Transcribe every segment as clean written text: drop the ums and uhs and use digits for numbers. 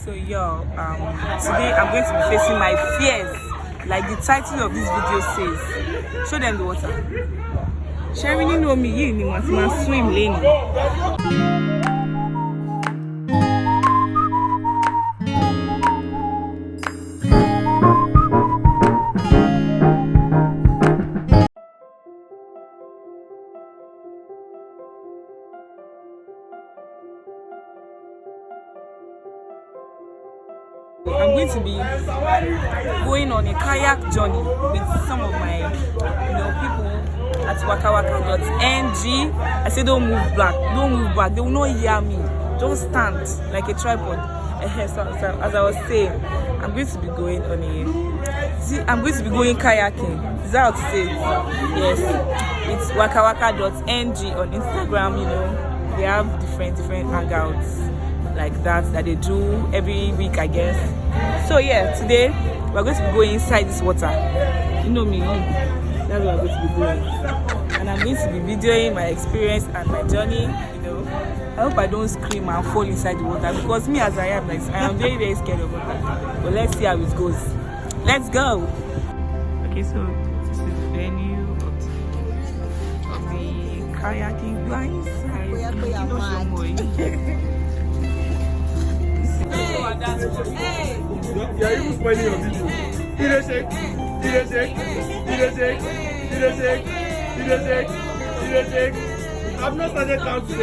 So yo, today I'm going to be facing my fears, like the title of this video says. Show them the water. Sharing, you know me, you want to swim lane. I'm going to be going on a kayak journey with some of my, people at wakawaka.ng. I say don't move back, they will not hear me. Just stand like a tripod. So, as I was saying, I'm going to be going on I'm going to be going kayaking. Is that how to say it? Yes, it's wakawaka.ng on Instagram. They have different hangouts like that they do every week, I guess. So yeah, today we're going to be going inside this water. You know me, that's what I'm going to be doing, and I'm going to be videoing my experience and my journey. I hope I don't scream and fall inside the water, because me as I am very, very scared of water. But let's see how it goes. Let's go. Okay, so this is the venue of the kayaking. You are inside. Hey! Yeah, you spoiling your video. Shake. I've not started counting.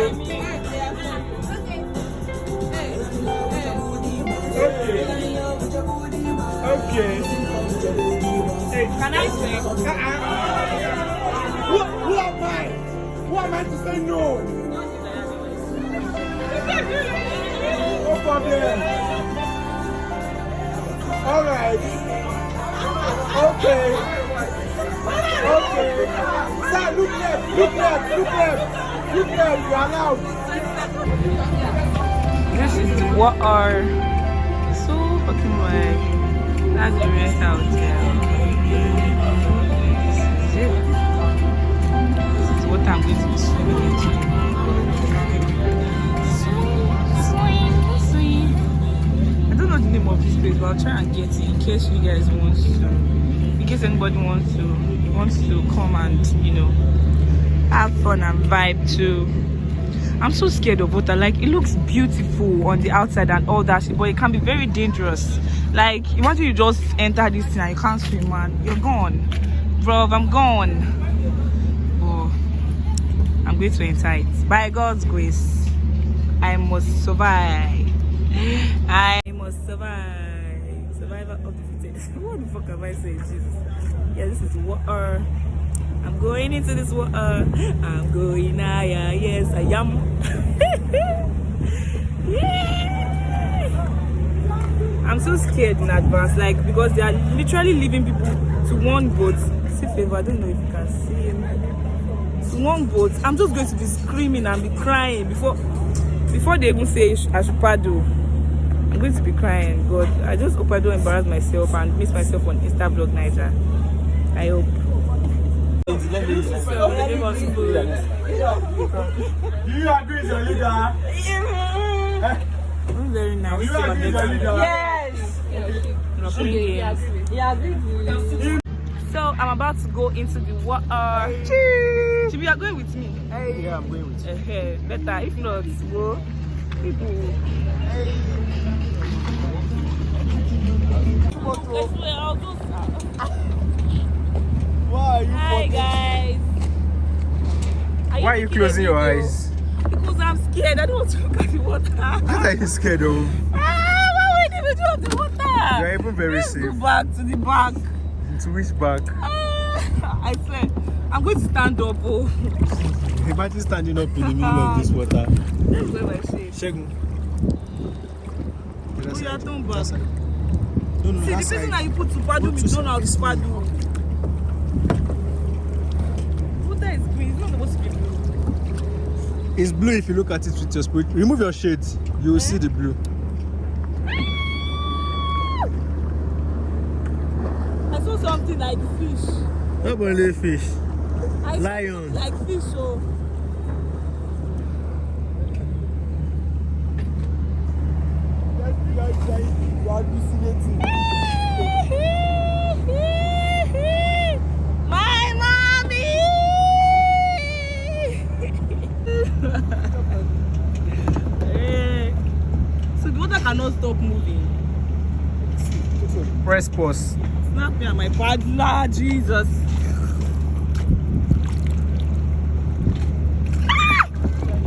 Okay. Hey, Can I swim? Who am I? Who am I to say no? No problem. All right. Okay. Sir, look left. You are allowed. This is the water. So fucking wide. That's the rest hotel. This is it. This is what I'm going to be swimming into. I don't know the name of this place, but I'll try and get it in case you guys want to. In case anybody wants to come and have fun and vibe too. I'm so scared of water. Like, it looks beautiful on the outside and all that shit, but it can be very dangerous. Like, imagine you just enter this thing and you can't swim, man. You're gone, bro. I'm gone. Oh, I'm going to enter it. By God's grace, I must survive. I must survive. Survivor of the fittest. What the fuck am I saying, Jesus? Yeah, this is water. I'm going into this water. I'm going higher. Yes, I am. Yeah. I'm so scared in advance, like, because they are literally leaving people to one boat. See favor, I don't know if you can see him. To one boat. I'm just going to be screaming and be crying before they even say I should paddle. I'm going to be crying. God, I just hope I don't embarrass myself and miss myself on Insta vlog Niger. I hope. Do you agree with your leader? I'm very nice. Do you agree with your leader? Yes. So I'm about to go into the water. Chibi, you are going with me? Yeah, I'm going with you. Better. If not, go. People. Why are you Hi guys. Why are you closing your eyes? Because I'm scared. I don't want to look at the water. What are you scared of? Why would you do of the water? You're even very Let's safe. go back to the back. To which back? I swear, I'm going to stand up. Oh. Imagine standing up in the middle of this water. That's what I say. Shegun. Oh, you are turn back. No, See, the that person side. that you put to paddle me don't know how to paddle. Water is green. It's not supposed to be blue. It's blue if you look at it with your spirit. Remove your shades, you will see the blue. I saw something like fish. Not only fish. Lion. Like fish, so. My mommy. So the water cannot stop moving. Press pause. Snap me at my paddler, Jesus.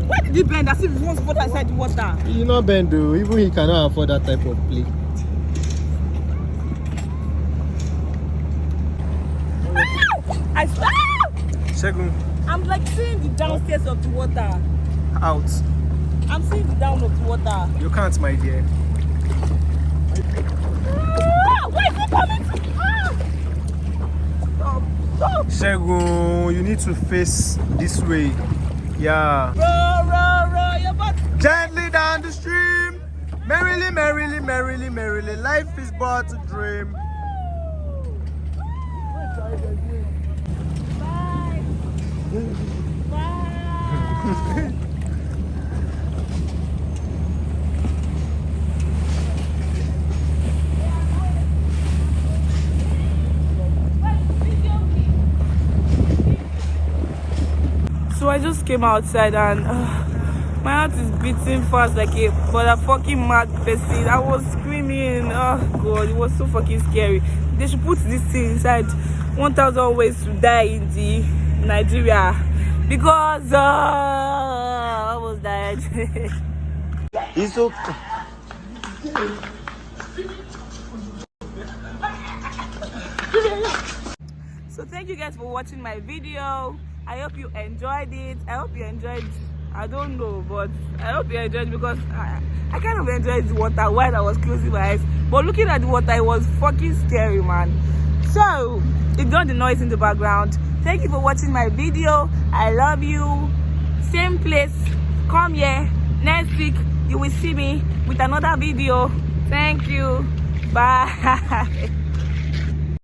Why did he bend as if he wants to put inside the water? You not bend though. Even he cannot afford that type of play. I swear. Segun, I'm like seeing the downstairs of the water. out. I'm seeing the down of the water. You can't, my dear. Where is he coming to? Stop. Stop. Segun, you need to face this way. Yeah. Row, you're about to... Gently down the stream. Merrily, merrily, merrily, merrily. Life is but a dream. Bye. Bye. So I just came outside and my heart is beating fast like a motherfucking mad person. I was screaming. Oh God, it was so fucking scary. They should put this thing inside 1,000 ways to die in the Nigeria because I almost died. It's okay. So thank you guys for watching my video. I hope you enjoyed it. I hope you enjoyed, I don't know, but I hope you enjoyed it because I kind of enjoyed the water while I was closing my eyes. But looking at the water, it was fucking scary, man. So ignore the noise in the background. Thank you for watching my video. I love you. Same place, come here. Next week, you will see me with another video. Thank you. Bye.